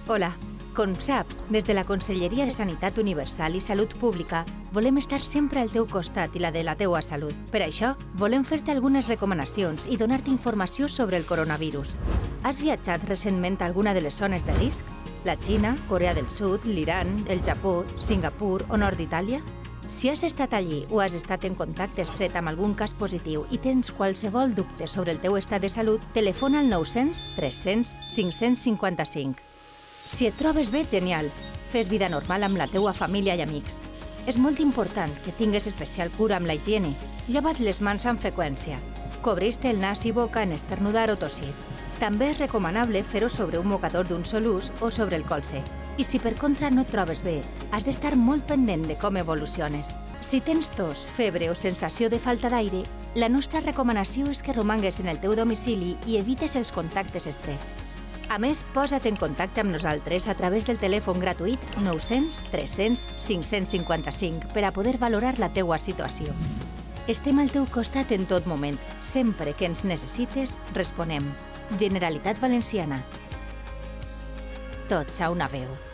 Hola. Com saps, des de la Conselleria de Sanitat Universal i Salut Pública volem estar sempre al teu costat i la de la teua salut. Per això, volem fer-te algunes recomanacions i donar-te informació sobre el coronavirus. Has viatjat recentment a alguna de les zones de risc? La Xina, Corea del Sud, l'Iran, el Japó, Singapur o nord d'Itàlia? Si has estat allí o has estat en contacte estret amb algun cas positiu i tens qualsevol dubte sobre el teu estat de salut, telefona al 900 300 555. Si et trobes bé, genial. Fes vida normal amb la teua família i amics. És molt important que tingues especial cura amb la higiene. Llava't les mans amb freqüència. Cobreix-te el nas i boca en esternudar o tossir. També és recomanable fer-ho sobre un mocador d'un sol ús o sobre el colze. I si per contra no et trobes bé, has d'estar molt pendent de com evoluciones. Si tens tos, febre o sensació de falta d'aire, la nostra recomanació és que romangues en el teu domicili i evites els contactes estrets. A més, posa't en contacte amb nosaltres a través del telèfon gratuït 900 300 555 per a poder valorar la teua situació. Estem al teu costat en tot moment. Sempre que ens necessites, responem. Generalitat Valenciana. Tots a una veu.